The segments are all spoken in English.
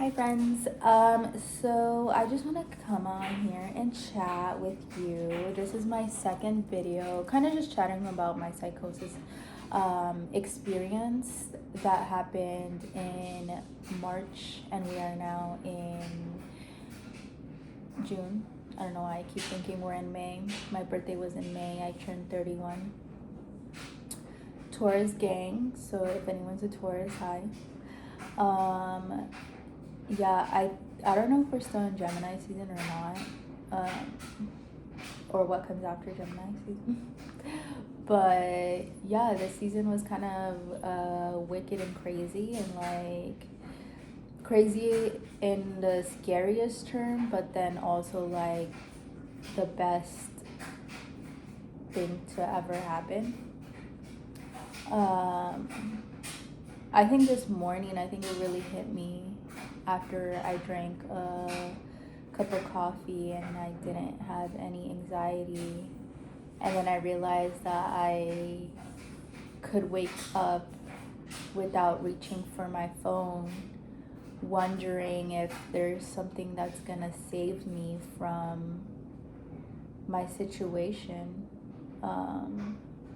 Hi friends. So I just want to come on here and chat with you. This is my second video, kind of just chatting about my psychosis experience that happened in March, and we are now in June. I don't know why I keep thinking we're in May. My birthday was in May. I turned 31. Taurus gang. So if anyone's a Taurus, hi. Yeah, I don't know if we're still in Gemini season or not, or what comes after Gemini season. But yeah, this season was kind of wicked and crazy, and like crazy in the scariest term, but then also like the best thing to ever happen. I think this morning, I think it really hit me after I drank a cup of coffee and I didn't have any anxiety. And then I realized that I could wake up without reaching for my phone, wondering if there's something that's gonna save me from my situation,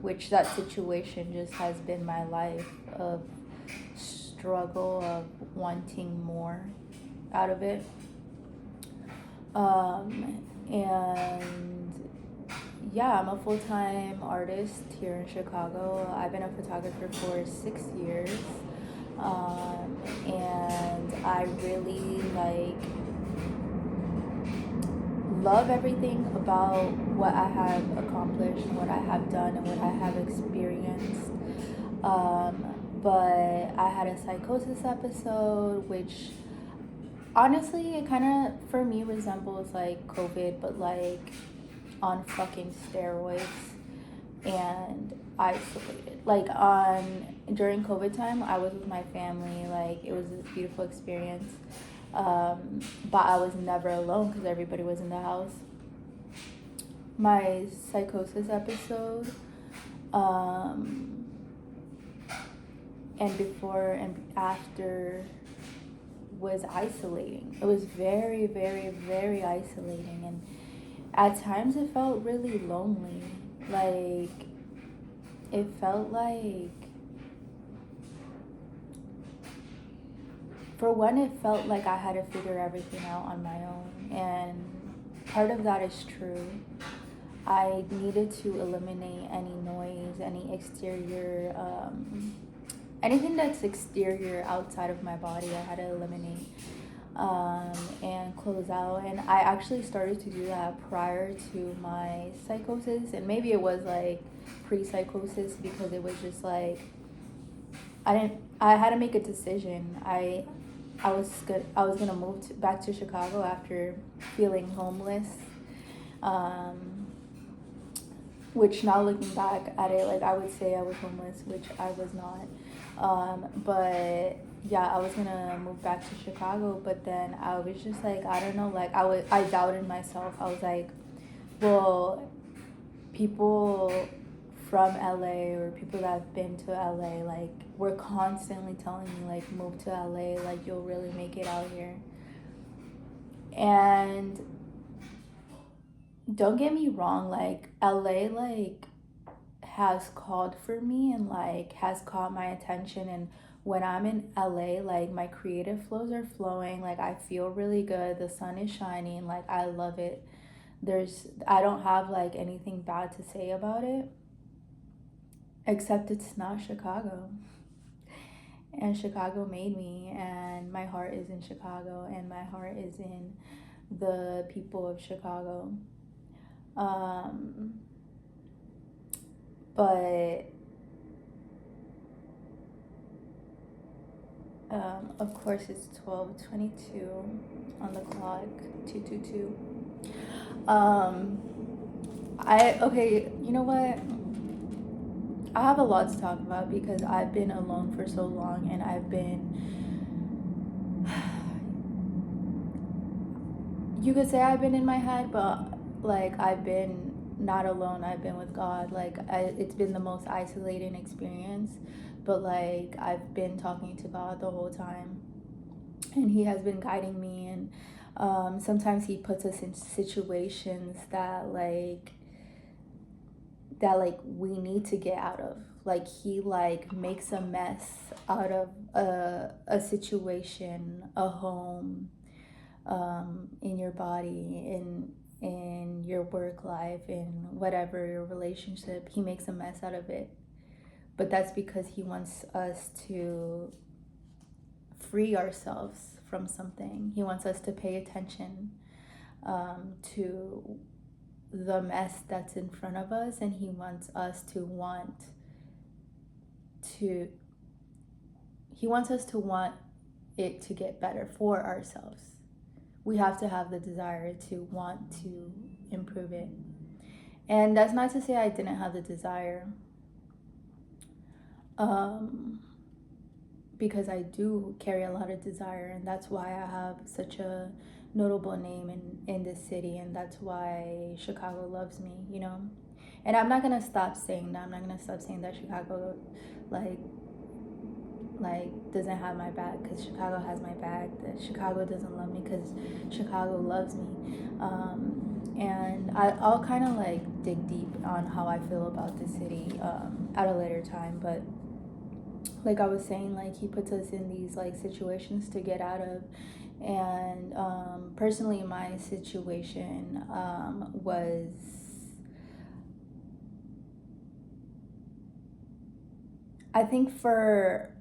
which that situation just has been my life of struggle, of wanting more out of it. And yeah, I'm a full-time artist here in Chicago. I've been a photographer for 6 years. And I really love everything about what I have accomplished, what I have done, and what I have experienced. But I had a psychosis episode, which honestly, it kind of, for me, resembles like COVID, but like on fucking steroids and isolated. During COVID time, I was with my family. Like, it was this beautiful experience. But I was never alone because everybody was in the house. My psychosis episode, and before and after, was isolating. It was very, very, very isolating, and at times it felt really lonely. Like, it felt like, for one, it felt like I had to figure everything out on my own, and part of that is true. I needed to eliminate any noise, any exterior, anything that's exterior outside of my body. I had to eliminate and close out. And I actually started to do that prior to my psychosis, and maybe it was like pre-psychosis, because it was just like I had to make a decision. I was gonna move back to Chicago after feeling homeless, which now looking back at it, like, I would say I was homeless, which I was not. But yeah, I was gonna move back to Chicago, but then I was just like, I don't know, like I doubted myself. I was like, well, people from LA or people that have been to LA, like, were constantly telling me, like, move to LA, like, you'll really make it out here. And don't get me wrong, like, LA, like, has called for me and like has caught my attention, and when I'm in LA, like, my creative flows are flowing, like, I feel really good, the sun is shining, like, I love it. I don't have like anything bad to say about it, except it's not Chicago. And Chicago made me, and my heart is in Chicago, and my heart is in the people of Chicago. But of course, it's 12:22 on the clock, 222. Okay, you know what? I have a lot to talk about because I've been alone for so long, and you could say I've been in my head, but like, I've been not alone. I've been with God. Like, it's been the most isolating experience, but like, I've been talking to God the whole time. and he has been guiding me. And sometimes he puts us in situations that we need to get out of. Like he like makes a mess out of a situation, a home, in your body, in your work life, in whatever your relationship. He makes a mess out of it, but that's because he wants us to free ourselves from something. He wants us to pay attention to the mess that's in front of us, and he wants us to to he wants us to want it to get better for ourselves. We have to have the desire to want to improve it. And that's not to say I didn't have the desire, because I do carry a lot of desire, and that's why I have such a notable name in this city, and that's why Chicago loves me, you know. And I'm not gonna stop saying that. I'm not gonna stop saying that Chicago like doesn't have my back, because Chicago has my back. That Chicago doesn't love me because Chicago loves me. And I'll kind of like dig deep on how I feel about the city at a later time. But like I was saying, like he puts us in these like situations to get out of. And personally, my situation was, I think for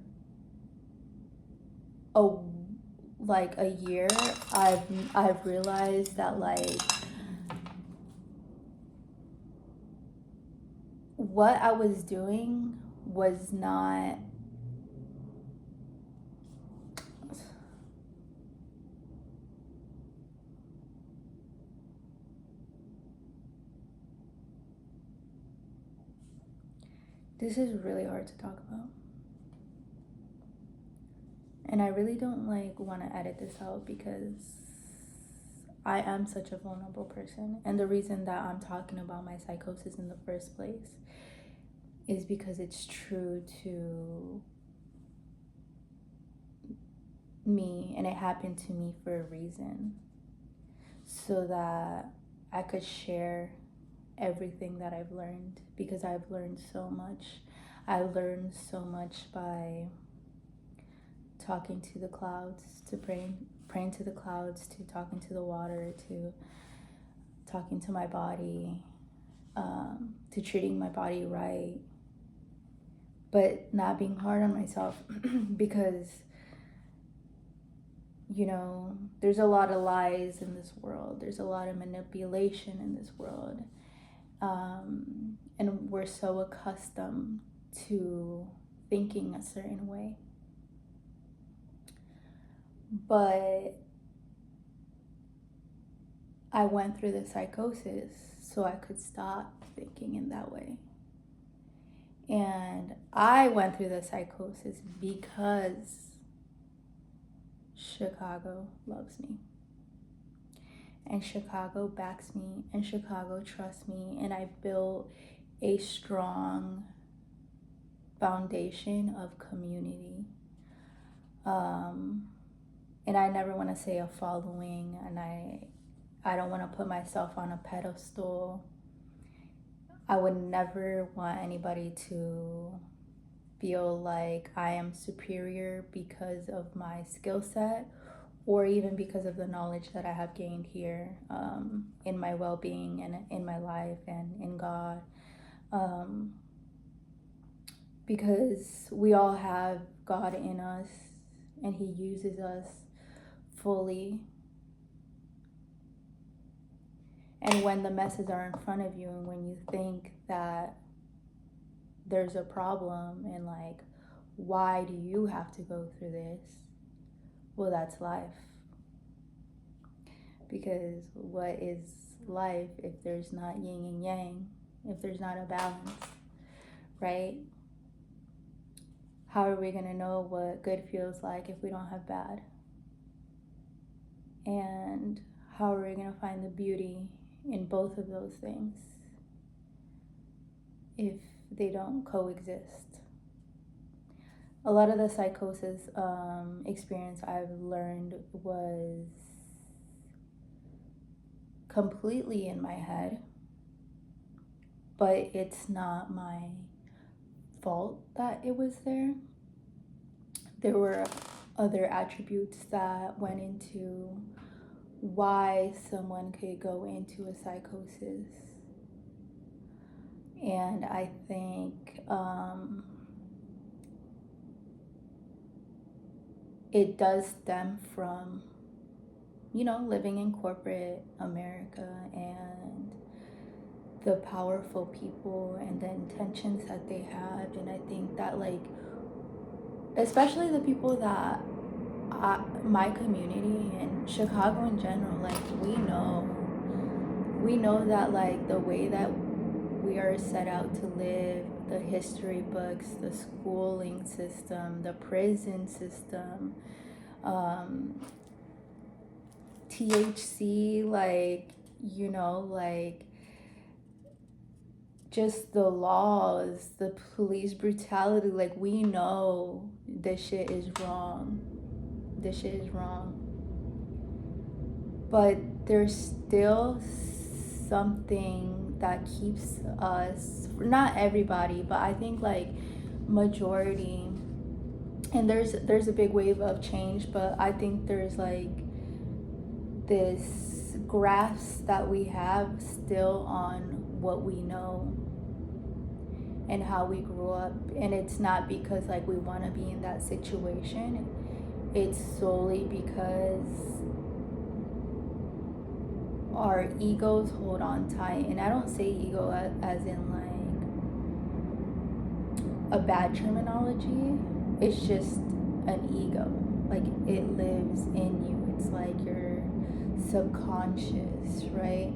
a year, I've realized that like what I was doing was not, this is really hard to talk about. And I really don't like want to edit this out, because I am such a vulnerable person. And the reason that I'm talking about my psychosis in the first place is because it's true to me, and it happened to me for a reason, so that I could share everything that I've learned, because I've learned so much. I learned so much by talking to the clouds, to praying to the clouds, to talking to the water, to talking to my body, to treating my body right, but not being hard on myself because, you know, there's a lot of lies in this world. There's a lot of manipulation in this world. And we're so accustomed to thinking a certain way. But I went through the psychosis so I could stop thinking in that way. And I went through the psychosis because Chicago loves me. And Chicago backs me, and Chicago trusts me, and I built a strong foundation of community. And I never want to say a following, and I don't want to put myself on a pedestal. I would never want anybody to feel like I am superior because of my skill set, or even because of the knowledge that I have gained here, in my well-being and in my life and in God. Because we all have God in us, and He uses us fully. And when the messes are in front of you, and when you think that there's a problem, and like, why do you have to go through this? Well, that's life. Because what is life if there's not yin and yang, if there's not a balance, right? How are we going to know what good feels like if we don't have bad? And how are we going to find the beauty in both of those things if they don't coexist? a lot of the psychosis experience I've learned was completely in my head, but it's not my fault that it was there. There were other attributes that went into why someone could go into a psychosis. And I think it does stem from, living in corporate America and the powerful people and the intentions that they have. And I think that, like, especially the people that my community and Chicago in general, like, we know that, like, the way that we are set out to live, the history books, the schooling system, the prison system, THC, like, like, just the laws, the police brutality, like, we know this shit is wrong. This shit is wrong. But there's still something that keeps us, not everybody, but I think, like, majority, and there's a big wave of change, but I think there's, like, this grasp that we have still on what we know and how we grew up. And it's not because, like, we want to be in that situation. It's solely because our egos hold on tight. And I don't say ego as in, like, a bad terminology. It's just an ego. Like, it lives in you. It's like your subconscious, right?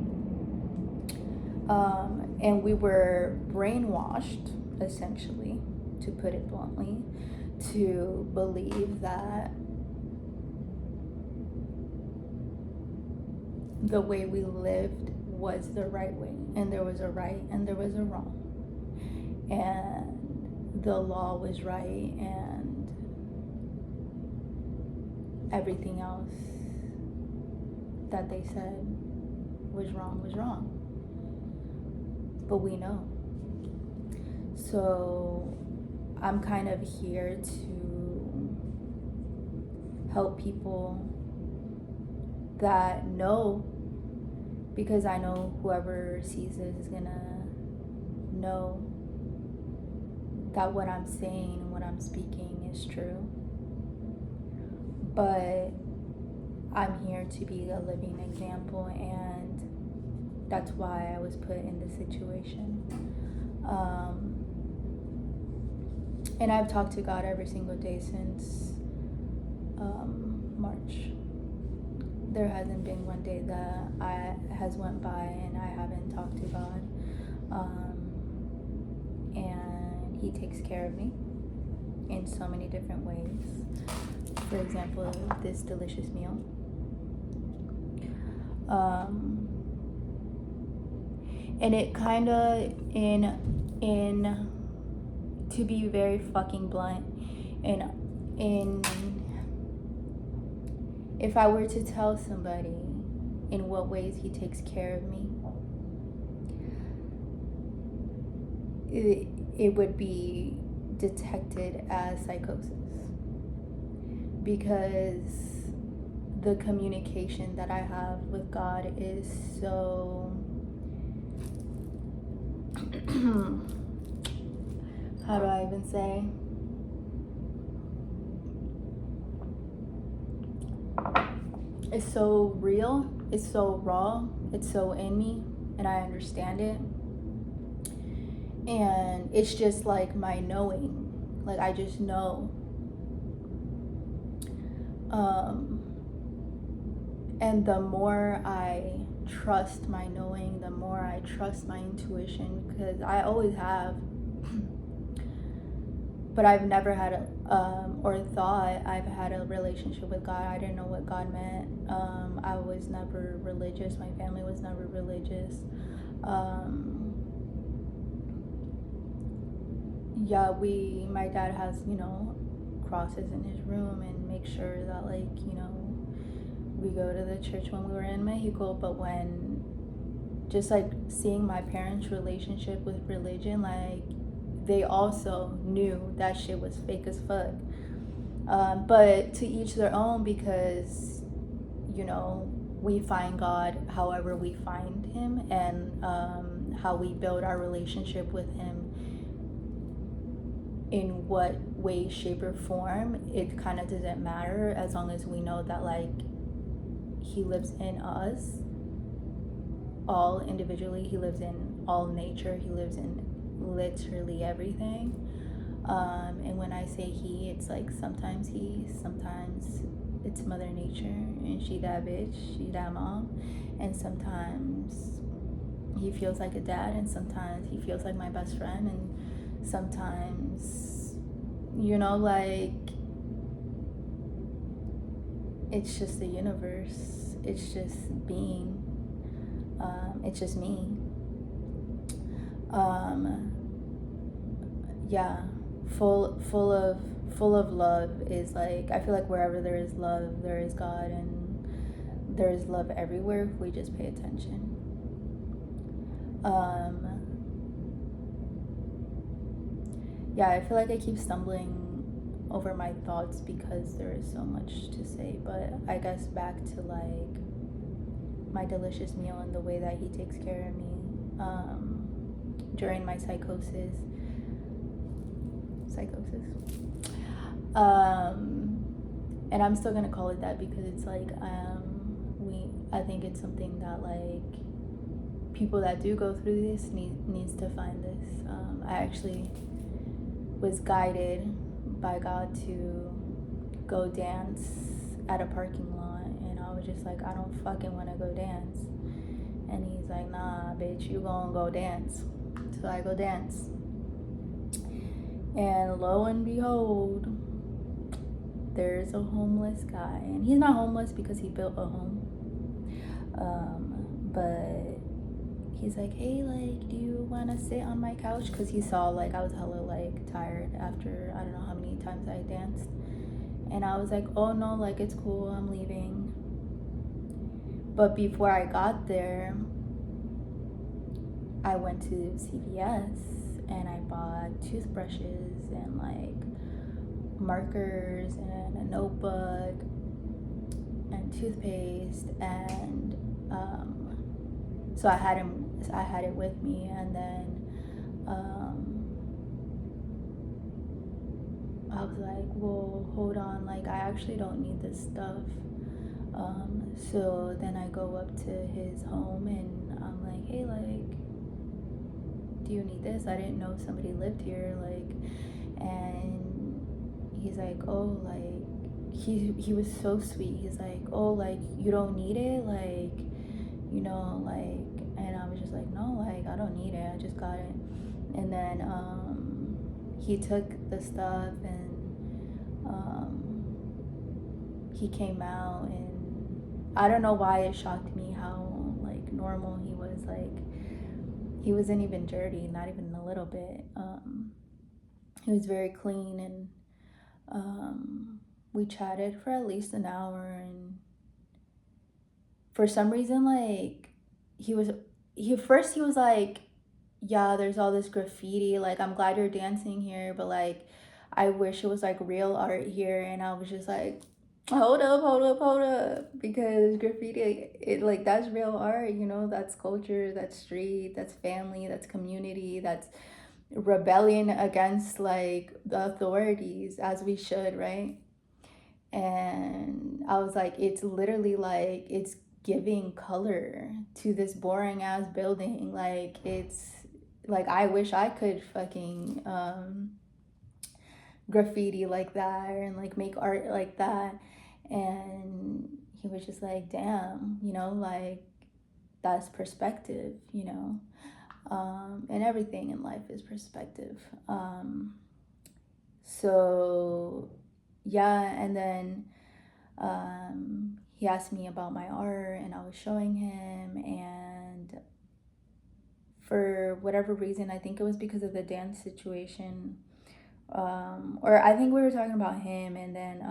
And we were brainwashed, essentially, to put it bluntly, to believe that the way we lived was the right way, and there was a right and there was a wrong, and the law was right, and everything else that they said was wrong. But we know. So I'm kind of here to help people that know, because I know whoever sees this is gonna know that what I'm saying, what I'm speaking is true. But I'm here to be a living example, and that's why I was put in this situation. And I've talked to God every single day since March. There hasn't been one day that has went by and I haven't talked to God. And He takes care of me in so many different ways. For example, this delicious meal. And it kind of, to be very fucking blunt, in if I were to tell somebody in what ways He takes care of me, it would be detected as psychosis, because the communication that I have with God is so how do I even say? It's so real, it's so raw, it's so in me, and I understand it. And it's just like my knowing, like, I just know. And the more I trust my knowing, the more I trust my intuition, because I always have, but I've never had or thought I've had a relationship with God. I didn't know what God meant. I was never religious. My family was never religious. My dad has, crosses in his room and make sure that, like, we go to the church when we were in Mexico. But when just like seeing my parents' relationship with religion, like, they also knew that shit was fake as fuck. But to each their own, because we find God however we find him, and how we build our relationship with him, in what way, shape, or form, it kind of doesn't matter, as long as we know that, like, he lives in us all individually. He lives in all nature. He lives in literally everything. And when I say he, it's like sometimes it's Mother Nature, and she that bitch, she that mom, and sometimes he feels like a dad, and sometimes he feels like my best friend, and sometimes, like, it's just the universe. It's just being. It's just me. Yeah, full of love is like, I feel like wherever there is love, there is God, and there is love everywhere if we just pay attention. Yeah, I feel like I keep stumbling over my thoughts because there is so much to say, but I guess back to, like, my delicious meal and the way that he takes care of me during my psychosis. And I'm still gonna call it that because it's like, I think it's something that, like, people that do go through this needs to find this. I actually was guided by God to go dance at a parking lot, and I was just like, I don't fucking want to go dance. And he's like, nah, bitch, you gonna go dance. So I go dance, and lo and behold, there's a homeless guy, and he's not homeless because he built a home, but he's like, hey, like, do you want to sit on my couch? Because he saw, like, I was hella, like, tired after I don't know how many times I danced. And I was like, oh no, like, it's cool, I'm leaving. But before I got there, I went to CVS and I bought toothbrushes and, like, markers and a notebook and toothpaste, and so I had it with me. And then I was like, well, hold on, like, I actually don't need this stuff. So then I go up to his home and I'm like, hey, like, do you need this? I didn't know somebody lived here, like. And he's like, oh, like, he was so sweet. He's like, oh, like, you don't need it, like, like. And I was just like, no, like, I don't need it, I just got it. And then he took the stuff, and he came out, and I don't know why it shocked me how, like, normal he was. Like, he wasn't even dirty, not even a little bit. He was very clean, and we chatted for at least an hour, and for some reason, like, he was like, yeah, there's all this graffiti, like, I'm glad you're dancing here, but, like, I wish it was, like, real art here. And I was just like, hold up, because graffiti, it, like, that's real art, that's culture, that's street, that's family, that's community, that's rebellion against, like, the authorities, as we should, right? And I was like, it's literally, like, it's giving color to this boring ass building. Like, it's like, I wish I could fucking graffiti like that, and, like, make art like that. And he was just like, damn, like, that's perspective, and everything in life is perspective. So yeah. And then he asked me about my art, and I was showing him. And for whatever reason, I think it was because of the dance situation, Or I think we were talking about him, and then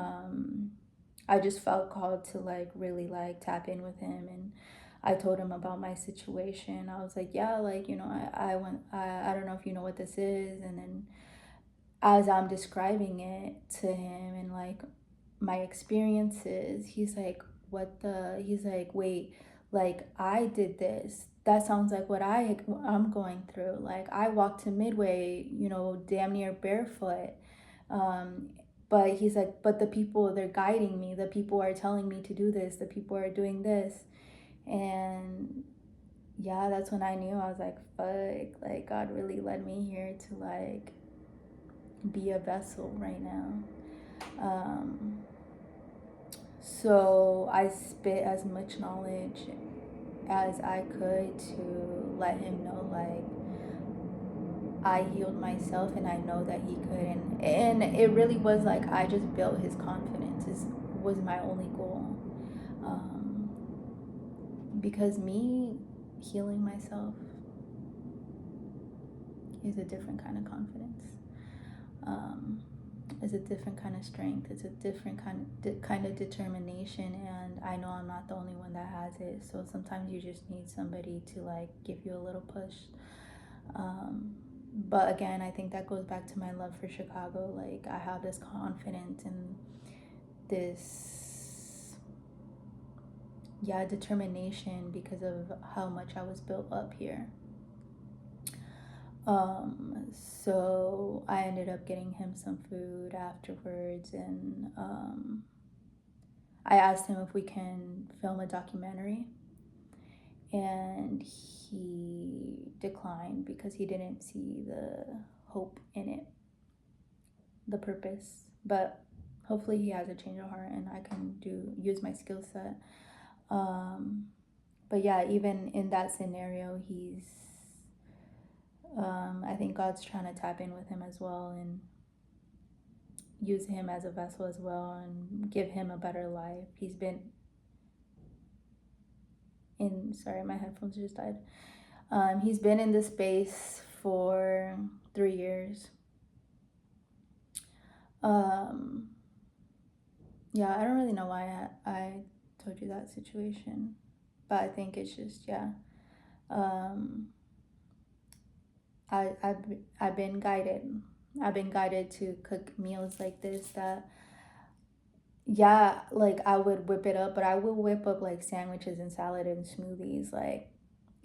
I just felt called to like really like tap in with him, and I told him about my situation. I was like, yeah, like, you know, I don't know if you know what this is. And then as I'm describing it to him and like my experiences, he's like, he's like, wait, like I did this. That sounds like what I'm going through. Like I walked to Midway, you know, damn near barefoot. Um, but he's like, but the people, they're guiding me. The people are telling me to do this. The people are doing this. And yeah, that's when I knew. I was like, fuck, like God really led me here to like be a vessel right now. Um, so I spit as much knowledge as I could to let him know, like, I healed myself and I know that he could. And it really was like I just built his confidence, was my only goal. Um, because me healing myself is a different kind of confidence. It's a different kind of strength. It's a different kind of determination, and I know I'm not the only one that has it. So sometimes you just need somebody to like give you a little push. But again, I think that goes back to my love for Chicago. Like I have this confidence and this determination because of how much I was built up here. So I ended up getting him some food afterwards, and I asked him if we can film a documentary, and he declined because he didn't see the hope in it, the purpose. But hopefully he has a change of heart and I can use my skill set. But yeah, even in that scenario, I think God's trying to tap in with him as well and use him as a vessel as well and give him a better life. He's been sorry, my headphones just died. He's been in this space for 3 years. Yeah, I don't really know why I told you that situation, but I think it's just, yeah. I've been guided. I've been guided to cook meals like this that, yeah, like I would whip it up, but I will whip up like sandwiches and salad and smoothies, like,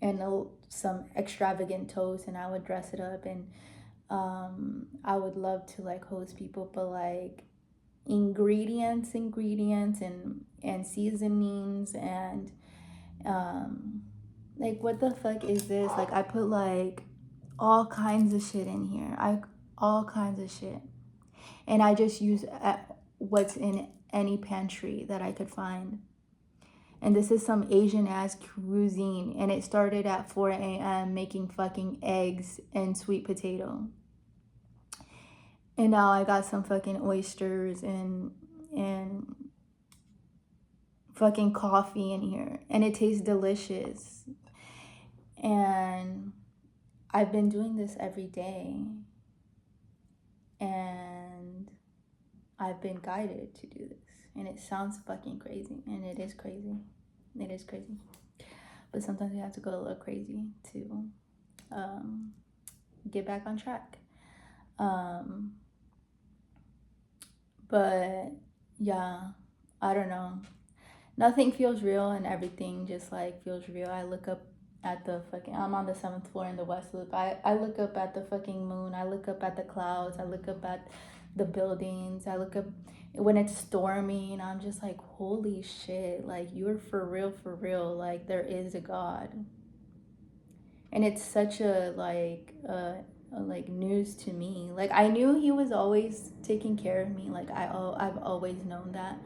and some extravagant toast, and I would dress it up, and I would love to like host people, but like ingredients and seasonings and like what the fuck is this? Like I put like all kinds of shit in here. All kinds of shit. And I just use what's in any pantry that I could find. And this is some Asian ass cuisine, and it started at 4 a.m. making fucking eggs and sweet potato. And now I got some fucking oysters and fucking coffee in here, and it tastes delicious. And I've been doing this every day, and I've been guided to do this. And it sounds fucking crazy, and it is crazy. It is crazy. But sometimes you have to go a little crazy to get back on track. But yeah, I don't know. Nothing feels real, and everything just like feels real. I look up at the fucking, I'm on the 7th floor in the West Loop. I look up at the fucking moon. I look up at the clouds. I look up at the buildings. I look up when it's stormy, and I'm just like, holy shit, like you're for real. Like there is a God. And it's such a like news to me. Like I knew he was always taking care of me. Like I've always known that.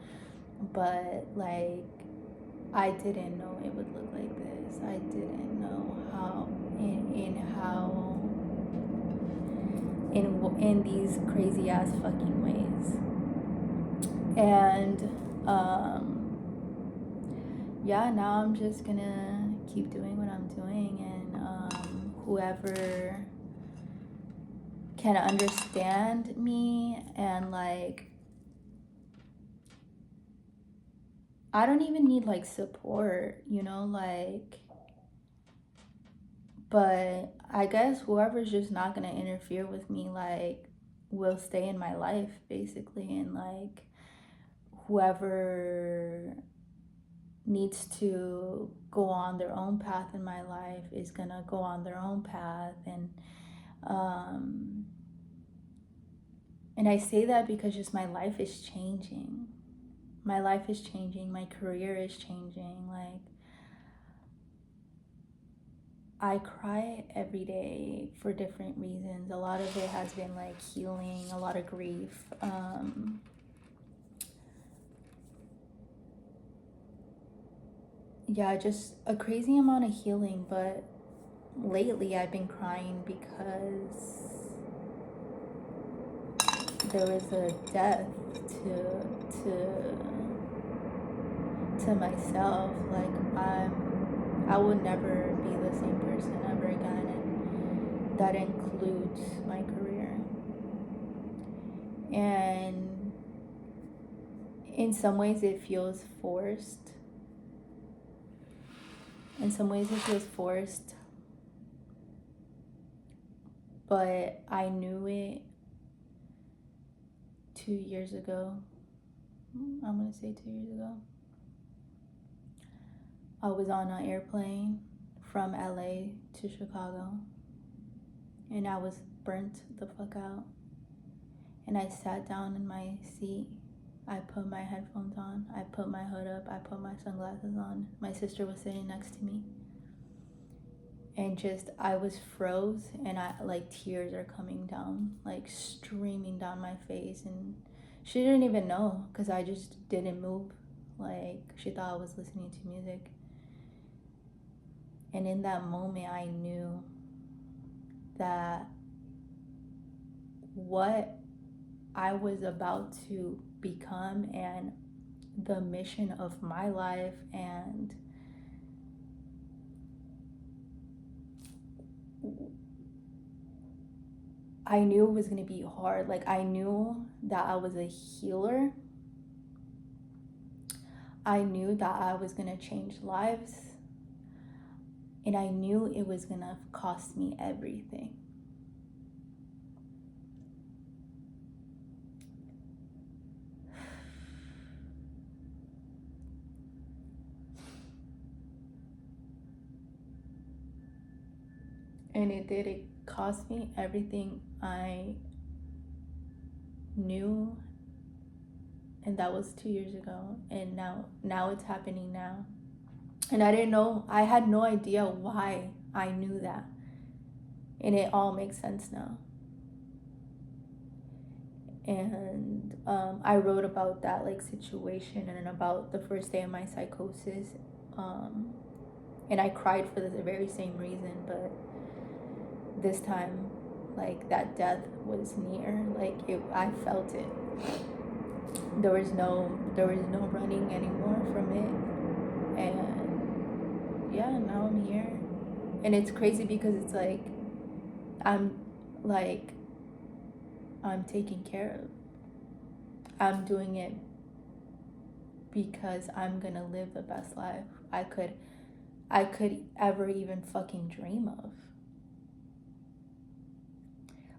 But like I didn't know it would look like this. I didn't know how in these crazy ass fucking ways. And yeah, now I'm just gonna keep doing what I'm doing, and whoever can understand me, and like I don't even need like support, you know, like, but I guess whoever's just not gonna interfere with me, like, will stay in my life basically. And like whoever needs to go on their own path in my life is gonna go on their own path. Um and I say that because just my life is changing. My life is changing, my career is changing. Like, I cry every day for different reasons. A lot of it has been like healing, a lot of grief. Yeah, just a crazy amount of healing. But lately I've been crying because there was a death to myself. Like, I would never be the same person ever again, and that includes my career. And in some ways it feels forced. In some ways it feels forced, but I knew it 2 years ago. I'm gonna say 2 years ago. I was on an airplane from LA to Chicago, and I was burnt the fuck out. And I sat down in my seat. I put my headphones on. I put my hood up. I put my sunglasses on. My sister was sitting next to me. And just, I was froze, and I like tears are coming down, like streaming down my face. And she didn't even know because I just didn't move. Like, she thought I was listening to music. And in that moment, I knew that what I was about to become and the mission of my life, and I knew it was going to be hard. Like, I knew that I was a healer. I knew that I was going to change lives. And I knew it was going to cost me everything. And it did. It cost me everything I knew. And that was 2 years ago. And now it's happening now. And I didn't know. I had no idea why I knew that. And it all makes sense now. And I wrote about that like situation and about the first day of my psychosis. And I cried for the very same reason, but this time, like, that death was near. Like, I felt it. There was no running anymore from it. And yeah, now I'm here. And it's crazy because it's like I'm taken care of. I'm doing it because I'm gonna live the best life I could ever even fucking dream of.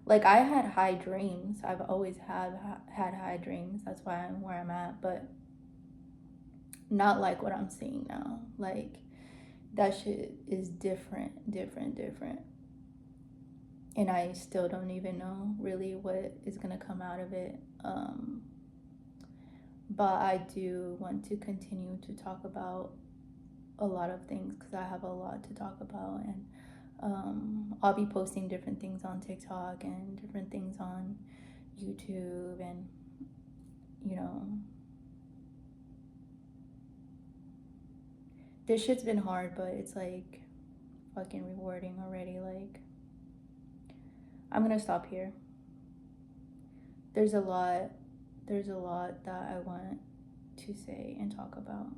Like, I had high dreams. I've always had high dreams. That's why I'm where I'm at, but not like what I'm seeing now. Like, that shit is different. And I still don't even know really what is gonna come out of it. But I do want to continue to talk about a lot of things because I have a lot to talk about. And I'll be posting different things on TikTok and different things on YouTube. And you know, this shit's been hard, but it's like fucking rewarding already. Like, I'm gonna stop here. There's a lot that I want to say and talk about,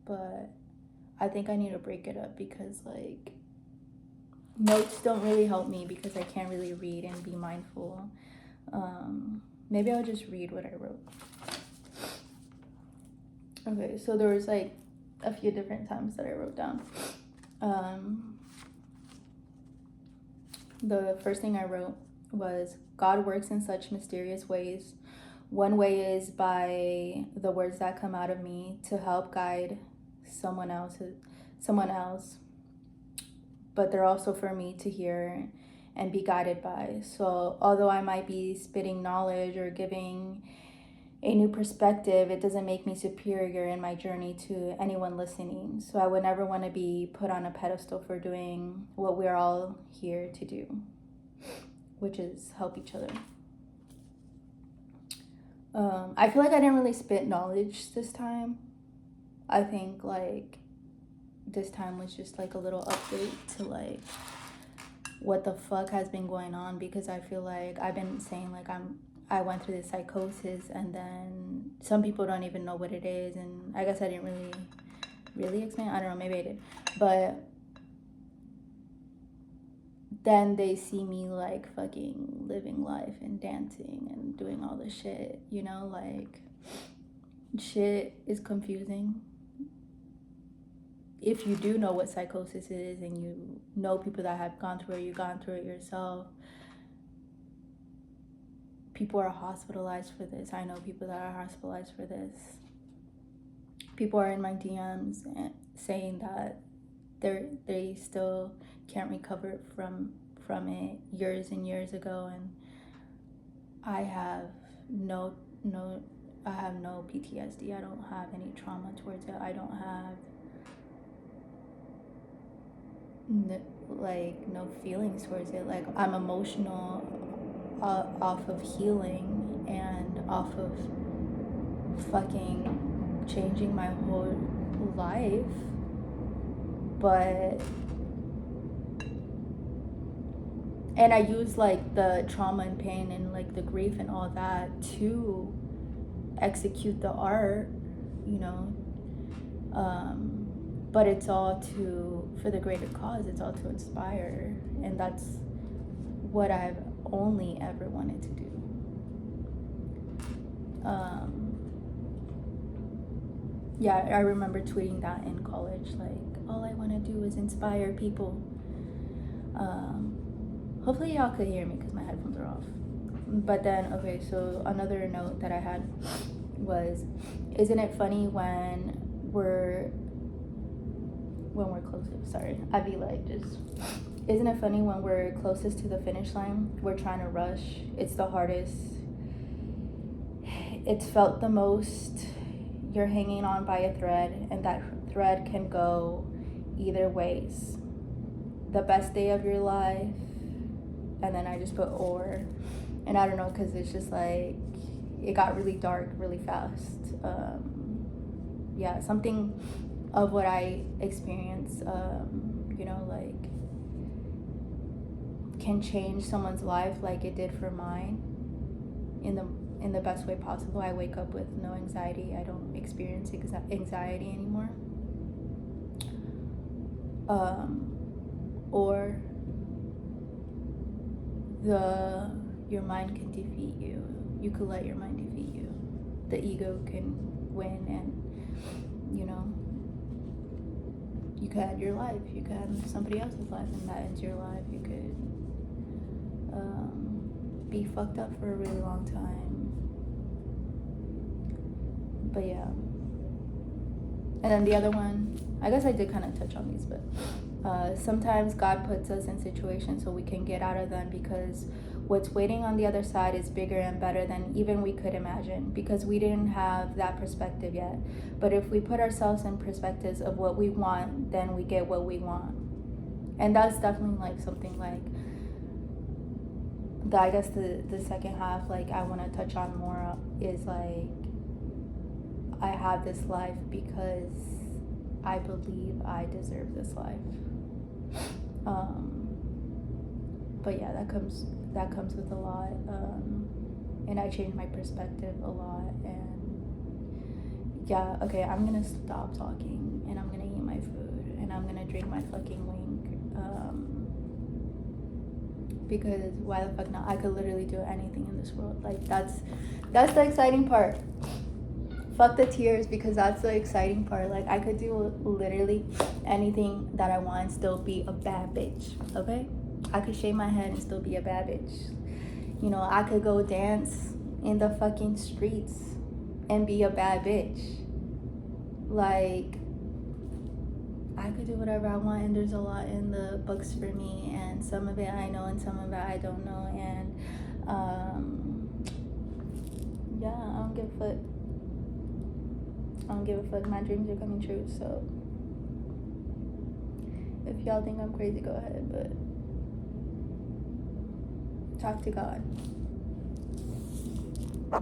but I think I need to break it up because, like, Notes don't really help me because I can't really read and be mindful. Maybe I'll just read what I wrote. Okay, so there was like a few different times that I wrote down. The first thing I wrote was, God works in such mysterious ways. One way is by the words that come out of me to help guide someone else, but they're also for me to hear and be guided by. So although I might be spitting knowledge or giving a new perspective, it doesn't make me superior in my journey to anyone listening. So I would never want to be put on a pedestal for doing what we're all here to do, which is help each other. I feel like I didn't really spit knowledge this time. I think like this time was just like a little update to like what the fuck has been going on, because I feel like I've been saying like I went through this psychosis, and then some people don't even know what it is, and I guess I didn't really explain. I don't know, maybe I did, but then they see me like fucking living life and dancing and doing all this shit, you know, like shit is confusing. If you do know what psychosis is and you know people that have gone through it, you've gone through it yourself, people are hospitalized for this. I know people that are hospitalized for this. People are in my DMs saying that they still can't recover from it years and years ago, and I have no PTSD. I don't have any trauma towards it. I don't have no feelings towards it. Like, I'm emotional off of healing and off of fucking changing my whole life, but and I use like the trauma and pain and like the grief and all that to execute the art, you know, but it's all for the greater cause. It's all to inspire, and that's what I've only ever wanted to do. Yeah, I remember tweeting that in college, like, all I want to do is inspire people. Hopefully y'all could hear me because my headphones are off. But then, okay, so another note that I had was, isn't it funny when we're closest, sorry, I'd be like, just, isn't it funny when we're closest to the finish line, we're trying to rush, it's the hardest, it's felt the most, you're hanging on by a thread, and that thread can go either ways. The best day of your life, and then I just put or, and I don't know, because it's just like, it got really dark really fast. Yeah, something of what I experienced, you know, like, can change someone's life like it did for mine in the best way possible. I wake up with no anxiety. I don't experience anxiety anymore. Or your mind can defeat you. You could let your mind defeat you. The ego can win, and you know, you could end your life. You could end somebody else's life, and that ends your life. You could be fucked up for a really long time. But yeah. And then the other one, I guess I did kind of touch on these, but sometimes God puts us in situations so we can get out of them, because what's waiting on the other side is bigger and better than even we could imagine, because we didn't have that perspective yet. But if we put ourselves in perspectives of what we want, then we get what we want. And that's definitely like something like, I guess the second half, like, I want to touch on more is like, I have this life because I believe I deserve this life. But yeah, that comes with a lot, and I changed my perspective a lot. And yeah, okay, I'm gonna stop talking, and I'm gonna eat my food, and I'm gonna drink my fucking wink. because why the fuck not? I could literally do anything in this world. Like that's the exciting part. Fuck the tears, because that's the exciting part. Like I could do literally anything that I want and still be a bad bitch. Okay? I could shave my head and still be a bad bitch. You know, I could go dance in the fucking streets and be a bad bitch. Like I could do whatever I want, and there's a lot in the books for me, and some of it I know and some of it I don't know, and yeah, I don't give a fuck. I don't give a fuck. My dreams are coming true, so if y'all think I'm crazy, go ahead, but talk to God.